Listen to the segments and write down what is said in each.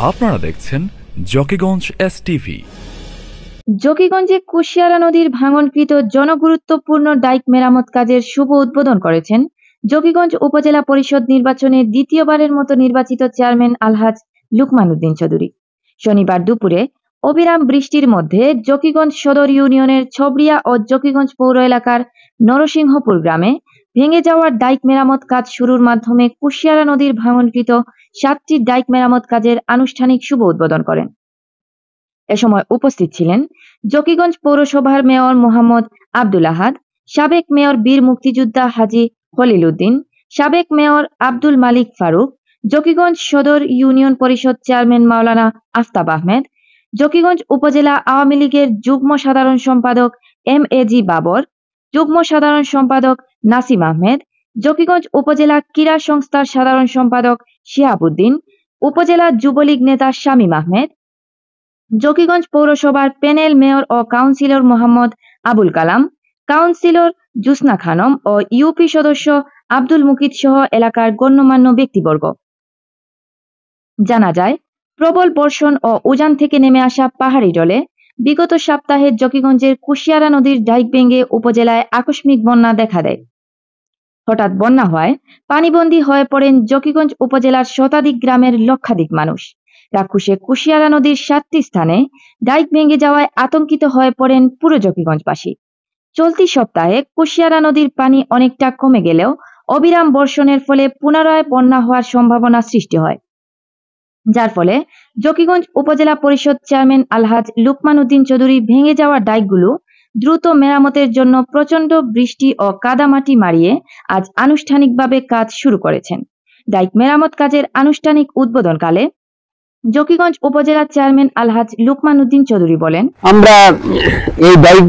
আপনারা দেখছেন জকিগঞ্জ এসটিভি। জকিগঞ্জে কুশিয়ারা নদীর ভাঙনকৃত জনগুরুত্বপূর্ণ ডাইক মেরামত কাজের শুভ উদ্বোধন করেছেন জকিগঞ্জ উপজেলা পরিষদ নির্বাচনে দ্বিতীয়বারের মতো নির্বাচিত চেয়ারম্যান আলহাজ লুকমান উদ্দিন চৌধুরী। শনিবার দুপুরে অবিরাম বৃষ্টির মধ্যে জকিগঞ্জ সদর ইউনিয়নের ছবড়িয়া ও জকিগঞ্জ পৌর এলাকার নরসিংহপুর গ্রামে ভেঙে যাওয়া ডাইক মেরামত কাজ শুরুর মাধ্যমে কুশিয়ারা নদীর ভাঙনকৃত 7টি ডাইক মেরামত কাজের আনুষ্ঠানিক শুভ উদ্বোধন করেন। এ সময় উপস্থিত ছিলেন জকিগঞ্জ পৌরসভার মেয়র মোহাম্মদ আব্দুল আহাদ, সাবেক মেয়র বীর মুক্তিযোদ্ধা হাজী খলিল উদ্দিন, সাবেক মেয়র আব্দুল মালিক ফারুক, জকিগঞ্জ সদর ইউনিয়ন পরিষদ চেয়ারম্যান মাওলানা আফতাব আহমেদ, জকিগঞ্জ উপজেলা আওয়ামী লীগের যুগ্ম সাধারণ সম্পাদক MAG বাবর, যুগ্ম সাধারণ সম্পাদক নাসিম আহমেদ, জকিগঞ্জ উপজেলা ক্রীড়া সংস্থার সাধারণ সম্পাদক শিহাব উদ্দিন, উপজেলা যুবলীগ নেতা শামীম আহমেদ, জকিগঞ্জ পৌরসভার প্যানেল মেয়র ও কাউন্সিলর মোহাম্মদ আবুল কালাম, কাউন্সিলর জুসনা খানম ও ইউপি সদস্য আব্দুল মুকিত সহ এলাকার গণ্যমান্য ব্যক্তিবর্গ। জানা যায়, প্রবল বর্ষণ ও উজান থেকে নেমে আসা পাহাড়ি জলে বিগত সপ্তাহে জকিগঞ্জের কুশিয়ারা নদীর ডাইক ভেঙে উপজেলায় আকস্মিক বন্যা দেখা দেয়। হঠাৎ বন্যা হওয়ায় পানিবন্দী হয়ে পড়েন জকিগঞ্জ উপজেলার শতাধিক গ্রামের লক্ষাধিক মানুষ। রাক্ষসে কুশিয়ারা নদীর 7টি স্থানে ডাইক ভেঙে যাওয়ায় আতঙ্কিত হয়ে পড়েন পুরো জকিগঞ্জবাসী। চলতি সপ্তাহে কুশিয়ারা নদীর পানি অনেকটা কমে গেলেও অবিরাম বর্ষণের ফলে পুনরায় বন্যা হওয়ার সম্ভাবনা সৃষ্টি হয়, যার ফলে জকিগঞ্জ উপজেলা পরিষদ চেয়ারম্যান আলহাজ লুকমান উদ্দিন চৌধুরী ভেঙে যাওয়া ডাইকগুলো দ্রুত মেরামতের জন্য প্রচণ্ড বৃষ্টি ও কাদামাটি মারিয়ে আজ আনুষ্ঠানিকভাবে কাজ শুরু করেছেন। ডাইক মেরামত কাজের আনুষ্ঠানিক উদ্বোধনকালে জকিগঞ্জ উপজেলা চেয়ারম্যান আলহাজ লুকমান উদ্দিন চৌধুরী বলেন, আমরা এই ডাইক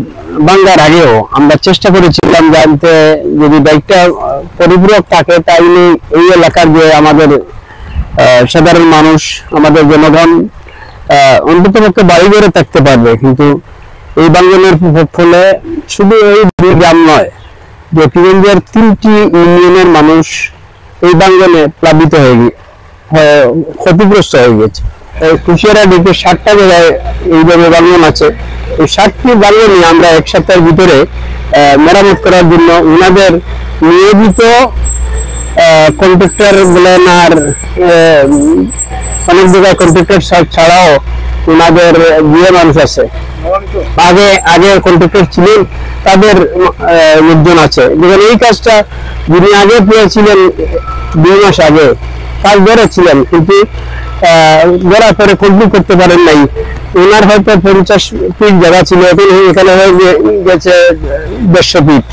ভাঙার আগেও আমরা চেষ্টা করেছিলাম জানতে যদি ডাইকটা পরিপূরক থাকে তাহলে এই এলাকার যে আমাদের সাধারণ মানুষ, আমাদের জনগণ অন্ততপক্ষে বাড়ি ঘরে থাকতে পারবে। কিন্তু এই ভাঙনের ফলে শুধু এই গ্রাম নয়, জকিগঞ্জের 3টি ইউনিয়নের মানুষ এই ভাঙনে প্লাবিত হয়ে ক্ষতিগ্রস্ত হয়ে গেছে। কুশিয়ারা দিকে 7টা জায়গায় এইভাবে ভাঙন আছে। এই 7টি ভাঙনই আমরা এক সপ্তাহের ভিতরে মেরামত করার জন্য ওনাদের নিয়োজিত কন্ট্রাক্টর বলেন আর অনেক জায়গায় কন্ট্রাক্টর ছাড়াও ওনাদের যে মানুষ আছে, আগে কন্ট্রাক্টর ছিলেন তাদের লোকজন আছে। যেখানে এই কাজটা যিনি আগে পেয়েছিলেন 2 মাস আগে কাজ ধরেছিলেন, কিন্তু ধরার পরে কমপ্লিট করতে পারেন নাই। ওনার হয়তো 50 ফিট জায়গা ছিল, এখানে হয়ে গেছে 150 ফিট।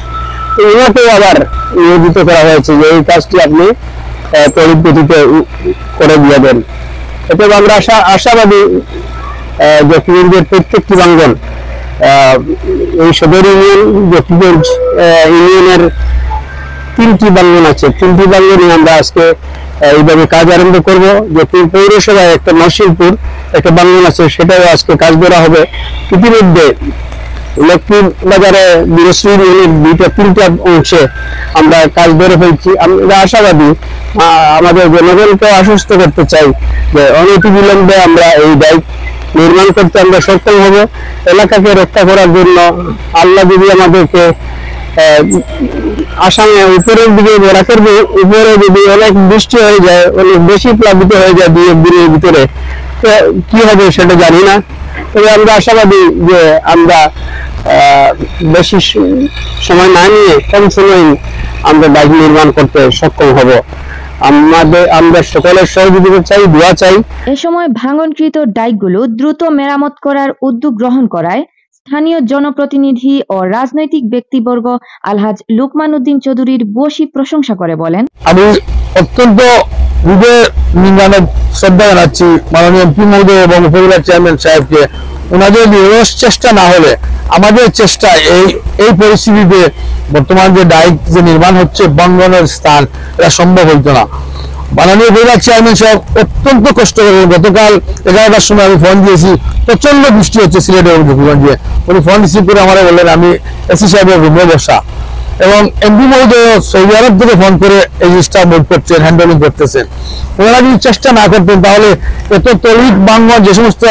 ওনাকেও আবার নিয়োজিত করা হয়েছে যে এই কাজটি আপনি তড়িৎ গতিতে করে দিয়ে দেন। এতে আমরা আশাবাদী জকিগঞ্জের প্রত্যেকটি ভাঙন, এই সদর ইউনিয়ন জকিগঞ্জ ইউনিয়নের 3টি ভাঙন আছে, 3টি ভাঙনই আমরা আজকে এইভাবে কাজ আরম্ভ করব। জকিগঞ্জ পৌরসভায় একটা নরসিংপুর একটা ভাঙন আছে, সেটাও আজকে কাজ করা হবে। ইতিমধ্যে লক্ষ্মী বাজারে বিরশ্রী ইউনিট 3টা অংশে আমরা কাজ ধরে ফেলছি। আমরা আশাবাদী, আমাদের জনগণকে আশ্বস্ত করতে চাই যে অনতিবিলম্বে আমরা এই ডাইক নির্মাণ করতে আমরা সক্ষম হব। এলাকাকে রক্ষা করার জন্য আল্লাহ যদি আমাদেরকে আসামে উপরের দিকে বরাকের উপরে যদি অনেক বৃষ্টি হয়ে যায়, অনেক বেশি প্লাবিত হয়ে যায় 2-1 দিনের ভিতরে, তো কি হবে সেটা জানি না। তবে আমরা আশাবাদী যে আমরা বেশি সময় না নিয়ে কম সময়ে আমরা ডাইক নির্মাণ করতে সক্ষম হব। আমরা সকলের সহযোগিতা চাই, দোয়া চাই। এ সময় ভাঙনকৃত ডাইকগুলো দ্রুত মেরামত করার উদ্যোগ গ্রহণ করায় স্থানীয় জনপ্রতিনিধি ও রাজনৈতিক ব্যক্তিবর্গ আলহাজ লুকমান উদ্দিন চৌধুরীর বসি প্রশংসা করে বলেন, আমি অত্যন্ত হৃদয় নিংড়ানো শ্রদ্ধা জানাচ্ছি মাননীয় এমপি মহোদয় এবং উপজেলা চেয়ারম্যান সাহেবকে। ওনাদের নিরস চেষ্টা না হলে আমাদের চেষ্টা এই পরিস্থিতিতে বর্তমান যে ডাইক যে নির্মাণ হচ্ছে ভাঙনের স্থান, এটা সম্ভব হইতো না। মাননীয় উপজেলা চেয়ারম্যান সাহেব অত্যন্ত কষ্ট করে গতকাল 11টার সময় আমি ফোন দিয়েছি, প্রচন্ড বৃষ্টি হচ্ছে সিলেটের জকিগঞ্জে। উনি ফোন রিসিভ করে আমার বললেন আমি এসি সাহেবের রুমে বসা, এবং এমপি মহোদয় সৌদি আরব থেকে ফোন করে এই জিনিসটা মুভ করছেন, হ্যান্ডলিং করতেছেন। ওনারা যদি চেষ্টা না করতেন তাহলে এত তড়িৎ বাঙ্গন, যে সমস্ত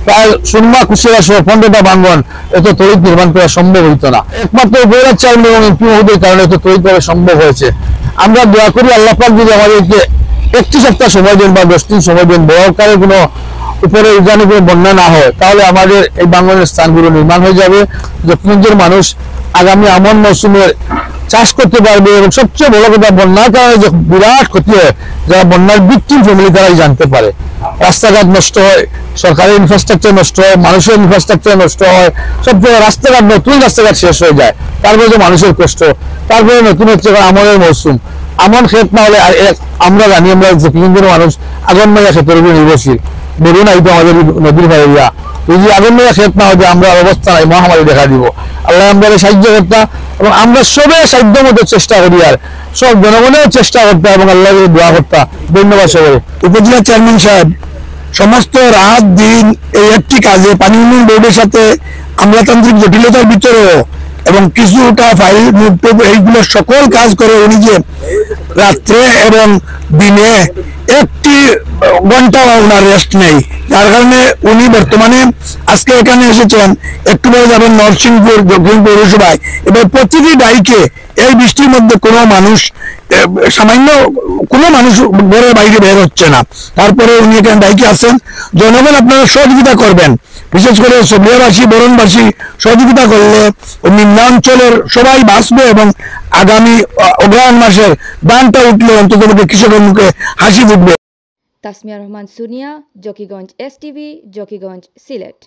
প্রায় সুরমা কুশিয়ারা সহ 15টা বাঙ্গন এত তড়িৎ নির্মাণ করা সম্ভব হইতো না। একমাত্র উপজেলার চেয়ারম্যান এবং এমপি মহোদয়ের কারণে এত তড়িৎভাবে সম্ভব হয়েছে। আমরা দোয়া করি আল্লাহ পাক যদি আমাদেরকে 1 সপ্তাহ সময় দেন বা 10 দিন সময় দেন, বড়কারের কোনো উপরে উজানে কোনো বন্যা না হয়, তাহলে আমাদের এই বাঙ্গনের স্থানগুলো নির্মাণ হয়ে যাবে। জকিগঞ্জের মানুষ আগামী আমন মৌসুমে চাষ করতে পারবে। এবং সবচেয়ে বড় কথা, বন্যার কারণে যে বিরাট ক্ষতি হয়, যারা বন্যার ভিকটিম ফ্যামিলি তারাই জানতে পারে। রাস্তাঘাট নষ্ট হয়, সরকারি ইনফ্রাস্ট্রাকচার নষ্ট হয়, মানুষের ইনফ্রাস্ট্রাকচার নষ্ট হয়, সব জায়গায় রাস্তাঘাট, নতুন রাস্তাঘাট শেষ হয়ে যায়। তারপরে যে মানুষের কষ্ট, তারপরে নতুন হচ্ছে আমনের মৌসুম। আমন ক্ষেত না হলে আমরা জানি, আমরা জকিগঞ্জের মানুষ আগনমাইয়া ক্ষেতের উপর নির্ভরশীল। বলুন এই তো আমাদের নদীর ভাইয়া, যদি আগনমাইয়া ক্ষেত না হয় আমরা অবস্থা নাই, মহামারী দেখা দিব। আল্লাহ আমাদের সাহায্য করতা এবং আমরা সবে সাধ্য মতো চেষ্টা করি, আর সব জনগণের চেষ্টা করতে এবং আল্লাহ দোয়া করতা। ধন্যবাদ সবাই। উপজেলা চেয়ারম্যান সাহেব সমস্ত রাত দিন এই একটি কাজে পানি উন্নয়ন বোর্ডের সাথে আমলাতান্ত্রিক জটিলতার ভিতরেও এবং কিছুটা ফাইল এইগুলো সকল কাজ করে উনি যে রাত্রে এবং দিনে 1টি ঘন্টা ওনার রেস্ট নেই, যার কারণে উনি বর্তমানে আজকে এখানে এসেছেন। একটু পরে যাবেন নরসিংপুর দক্ষিণ পৌরসভায়। এবার প্রতিটি ডাইকে এই বৃষ্টির মধ্যে কোনো মানুষ, সামান্য কোনো মানুষ ঘরের বাইরে বের হচ্ছে না, তারপরে উনি এখানে ডাইকে আসেন। জনগণ আপনারা সহযোগিতা করবেন, বিশেষ করে সবিয়াবাসী বরণবাসী সহযোগিতা করলে নিম্নাঞ্চলের সবাই বাঁচবে এবং আগামী অগ্রহায়ণ মাসের ধানটা উঠলে অন্তত কৃষকের মুখে হাসি ফুটবে। তাসমিয়া রহমান সুনিয়া, জকিগঞ্জ STV, জকিগঞ্জ, সিলেট।